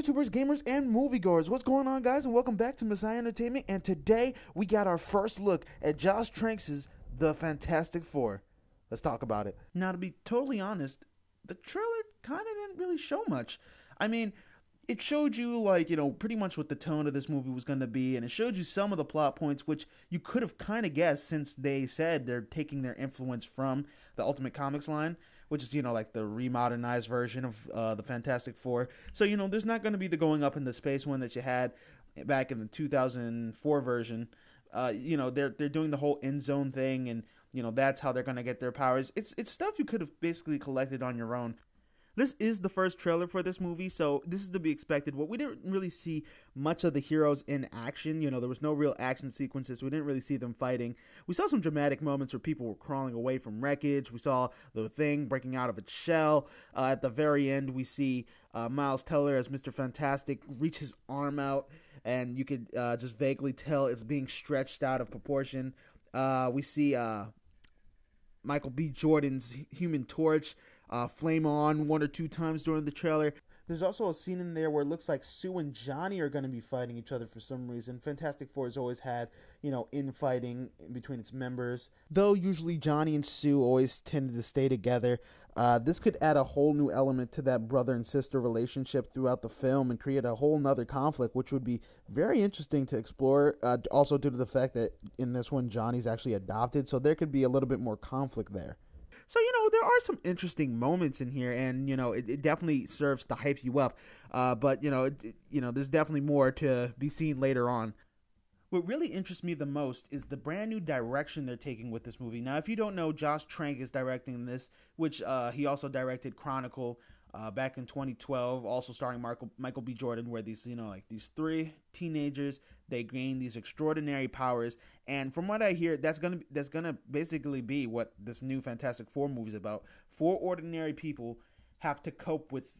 YouTubers, gamers, and moviegoers. What's going on, guys? And welcome back to Messiah Entertainment. And today we got our first look at Josh Tranks' The Fantastic Four. Let's talk about it. Now, to be totally honest, the trailer kind of didn't really show much. I mean, it showed you, pretty much what the tone of this movie was going to be, and it showed you some of the plot points, which you could have kind of guessed since they said they're taking their influence from the Ultimate Comics line, which is, like the remodernized version of the Fantastic Four. So, there's not going to be the going up into space one that you had back in the 2004 version. They're doing the whole end zone thing, and, that's how they're going to get their powers. It's stuff you could have basically collected on your own. This is the first trailer for this movie, so this is to be expected. What we didn't really see much of the heroes in action. There was no real action sequences. We didn't really see them fighting. We saw some dramatic moments where people were crawling away from wreckage. We saw the Thing breaking out of its shell. At the very end, we see Miles Teller as Mr. Fantastic reach his arm out, and you could just vaguely tell it's being stretched out of proportion. We see Michael B. Jordan's Human Torch flame on one or two times during the trailer. There's also a scene in there where it looks like Sue and Johnny are going to be fighting each other for some reason. Fantastic Four has always had, infighting between its members. Though usually Johnny and Sue always tended to stay together, this could add a whole new element to that brother and sister relationship throughout the film and create a whole nother conflict, which would be very interesting to explore. Also due to the fact that in this one, Johnny's actually adopted, so there could be a little bit more conflict there. So, there are some interesting moments in here, and, it definitely serves to hype you up. But, there's definitely more to be seen later on. What really interests me the most is the brand new direction they're taking with this movie. Now, if you don't know, Josh Trank is directing this, which he also directed Chronicle back in 2012, also starring Michael B. Jordan, where these, these three teenagers, they gain these extraordinary powers, and from what I hear, that's gonna basically be what this new Fantastic Four movie is about. Four ordinary people have to cope with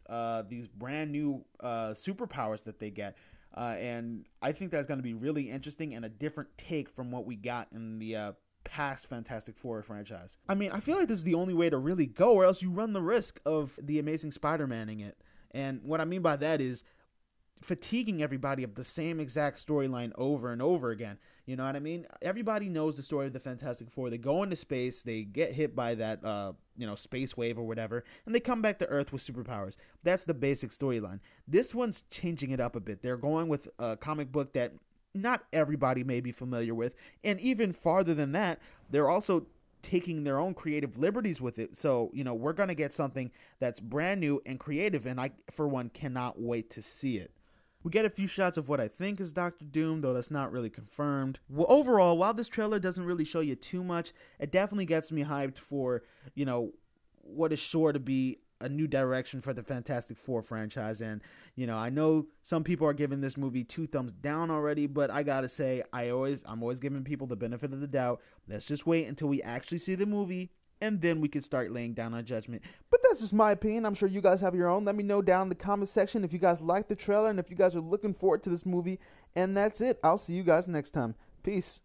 these brand new superpowers that they get, and I think that's gonna be really interesting and a different take from what we got in the past Fantastic Four franchise. I mean, I feel like this is the only way to really go, or else you run the risk of the Amazing Spider-Man-ing it. And what I mean by that is fatiguing everybody of the same exact storyline over and over again. You know what I mean? Everybody knows the story of the Fantastic Four. They go into space, they get hit by that space wave or whatever, and they come back to Earth with superpowers. That's the basic storyline. This one's changing it up a bit. They're going with a comic book that not everybody may be familiar with, and even farther than that, they're also taking their own creative liberties with it. So, we're going to get something that's brand new and creative, and I, for one, cannot wait to see it. We get a few shots of what I think is Doctor Doom, though that's not really confirmed. Well, overall, while this trailer doesn't really show you too much, it definitely gets me hyped for, what is sure to be a new direction for the Fantastic Four franchise. And, I know some people are giving this movie 2 thumbs down already, but I gotta say, I'm always giving people the benefit of the doubt. Let's just wait until we actually see the movie, and then we can start laying down our judgment. But that's just my opinion. I'm sure you guys have your own. Let me know down in the comment section if you guys like the trailer and if you guys are looking forward to this movie. And that's it. I'll see you guys next time. Peace.